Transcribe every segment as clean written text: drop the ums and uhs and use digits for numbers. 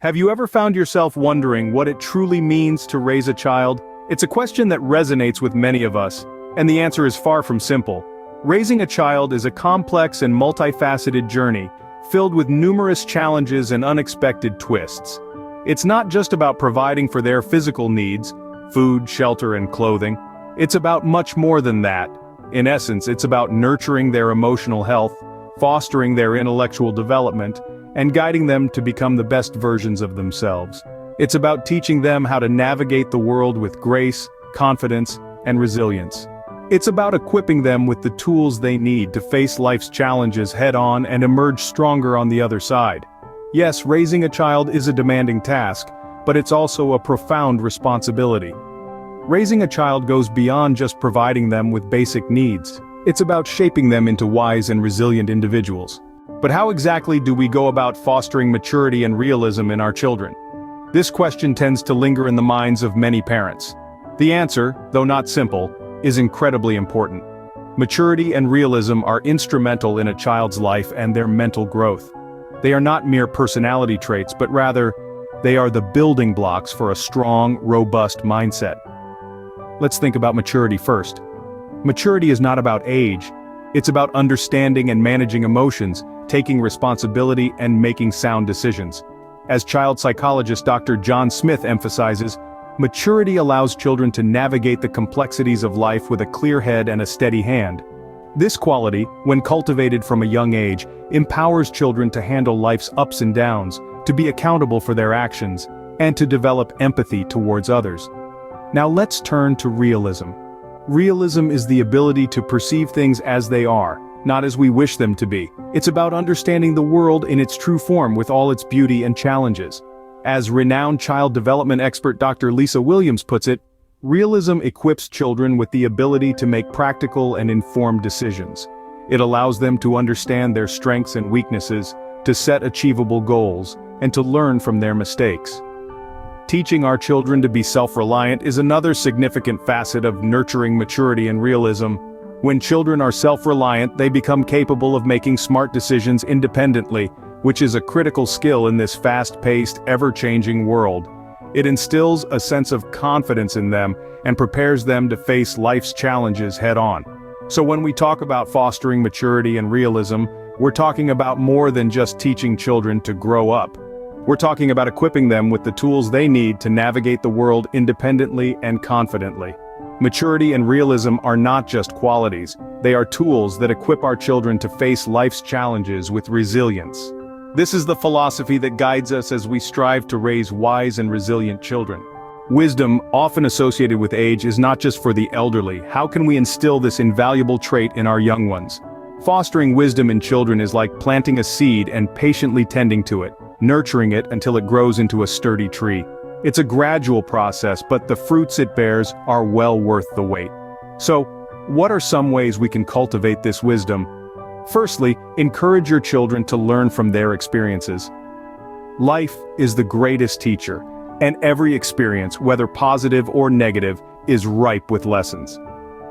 Have you ever found yourself wondering what it truly means to raise a child? It's a question that resonates with many of us, and the answer is far from simple. Raising a child is a complex and multifaceted journey, filled with numerous challenges and unexpected twists. It's not just about providing for their physical needs, food, shelter, and clothing. It's about much more than that. In essence, it's about nurturing their emotional health, fostering their intellectual development, and guiding them to become the best versions of themselves. It's about teaching them how to navigate the world with grace, confidence, and resilience. It's about equipping them with the tools they need to face life's challenges head-on and emerge stronger on the other side. Yes, raising a child is a demanding task, but it's also a profound responsibility. Raising a child goes beyond just providing them with basic needs. It's about shaping them into wise and resilient individuals. But how exactly do we go about fostering maturity and realism in our children? This question tends to linger in the minds of many parents. The answer, though not simple, is incredibly important. Maturity and realism are instrumental in a child's life and their mental growth. They are not mere personality traits, but rather, they are the building blocks for a strong, robust mindset. Let's think about maturity first. Maturity is not about age. It's about understanding and managing emotions, taking responsibility, and making sound decisions. As child psychologist Dr. John Smith emphasizes, maturity allows children to navigate the complexities of life with a clear head and a steady hand. This quality, when cultivated from a young age, empowers children to handle life's ups and downs, to be accountable for their actions, and to develop empathy towards others. Now let's turn to realism. Realism is the ability to perceive things as they are, not as we wish them to be. It's about understanding the world in its true form with all its beauty and challenges. As renowned child development expert Dr. Lisa Williams puts it, realism equips children with the ability to make practical and informed decisions. It allows them to understand their strengths and weaknesses, to set achievable goals, and to learn from their mistakes. Teaching our children to be self-reliant is another significant facet of nurturing maturity and realism. When children are self-reliant, they become capable of making smart decisions independently, which is a critical skill in this fast-paced, ever-changing world. It instills a sense of confidence in them and prepares them to face life's challenges head-on. So when we talk about fostering maturity and realism, we're talking about more than just teaching children to grow up. We're talking about equipping them with the tools they need to navigate the world independently and confidently. Maturity and realism are not just qualities, they are tools that equip our children to face life's challenges with resilience. This is the philosophy that guides us as we strive to raise wise and resilient children. Wisdom, often associated with age, is not just for the elderly. How can we instill this invaluable trait in our young ones? Fostering wisdom in children is like planting a seed and patiently tending to it, nurturing it until it grows into a sturdy tree. It's a gradual process, but the fruits it bears are well worth the wait. So, what are some ways we can cultivate this wisdom? Firstly, encourage your children to learn from their experiences. Life is the greatest teacher, and every experience, whether positive or negative, is ripe with lessons.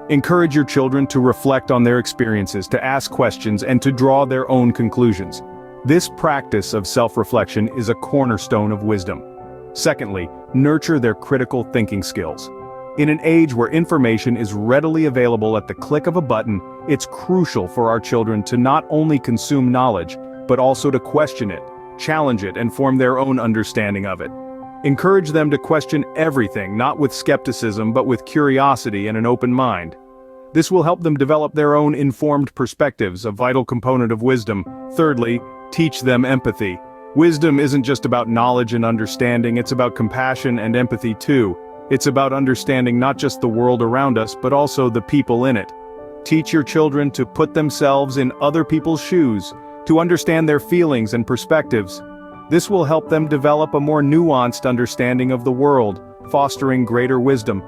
Encourage your children to reflect on their experiences, to ask questions, and to draw their own conclusions. This practice of self-reflection is a cornerstone of wisdom. Secondly, nurture their critical thinking skills. In an age where information is readily available at the click of a button, it's crucial for our children to not only consume knowledge, but also to question it, challenge it, and form their own understanding of it. Encourage them to question everything, not with skepticism, but with curiosity and an open mind. This will help them develop their own informed perspectives, a vital component of wisdom. Thirdly, teach them empathy. Wisdom isn't just about knowledge and understanding, it's about compassion and empathy too. It's about understanding not just the world around us, but also the people in it. Teach your children to put themselves in other people's shoes, to understand their feelings and perspectives. This will help them develop a more nuanced understanding of the world, fostering greater wisdom.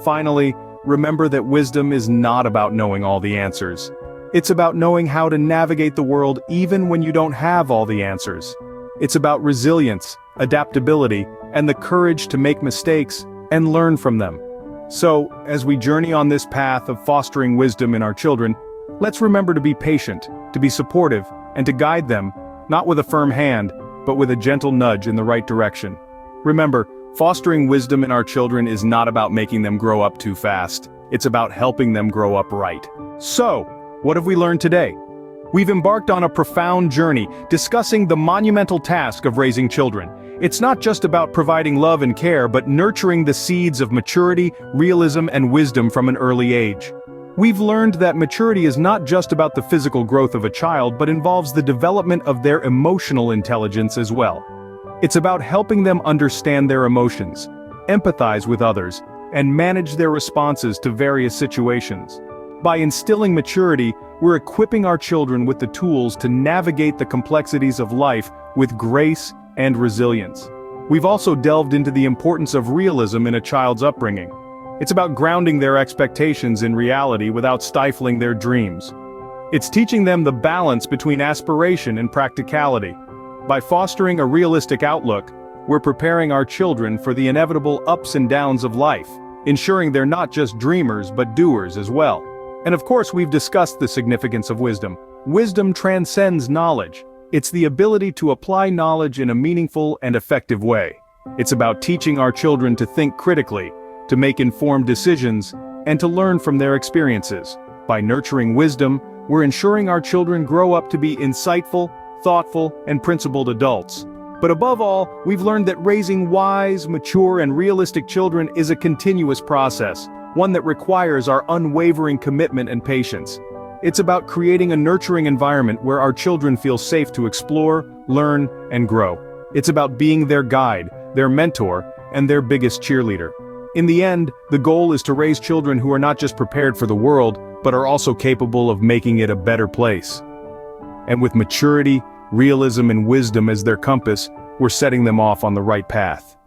Finally, remember that wisdom is not about knowing all the answers. It's about knowing how to navigate the world even when you don't have all the answers. It's about resilience, adaptability, and the courage to make mistakes and learn from them. So, as we journey on this path of fostering wisdom in our children, let's remember to be patient, to be supportive, and to guide them, not with a firm hand, but with a gentle nudge in the right direction. Remember, fostering wisdom in our children is not about making them grow up too fast. It's about helping them grow up right. So, what have we learned today? We've embarked on a profound journey, discussing the monumental task of raising children. It's not just about providing love and care, but nurturing the seeds of maturity, realism, and wisdom from an early age. We've learned that maturity is not just about the physical growth of a child, but involves the development of their emotional intelligence as well. It's about helping them understand their emotions, empathize with others, and manage their responses to various situations. By instilling maturity, we're equipping our children with the tools to navigate the complexities of life with grace and resilience. We've also delved into the importance of realism in a child's upbringing. It's about grounding their expectations in reality without stifling their dreams. It's teaching them the balance between aspiration and practicality. By fostering a realistic outlook, we're preparing our children for the inevitable ups and downs of life, ensuring they're not just dreamers but doers as well. And of course, we've discussed the significance of wisdom. Wisdom transcends knowledge. It's the ability to apply knowledge in a meaningful and effective way. It's about teaching our children to think critically, to make informed decisions, and to learn from their experiences. By nurturing wisdom, we're ensuring our children grow up to be insightful, thoughtful, and principled adults. But above all, we've learned that raising wise, mature, and realistic children is a continuous process, one that requires our unwavering commitment and patience. It's about creating a nurturing environment where our children feel safe to explore, learn, and grow. It's about being their guide, their mentor, and their biggest cheerleader. In the end, the goal is to raise children who are not just prepared for the world, but are also capable of making it a better place. And with maturity, realism, and wisdom as their compass, we're setting them off on the right path.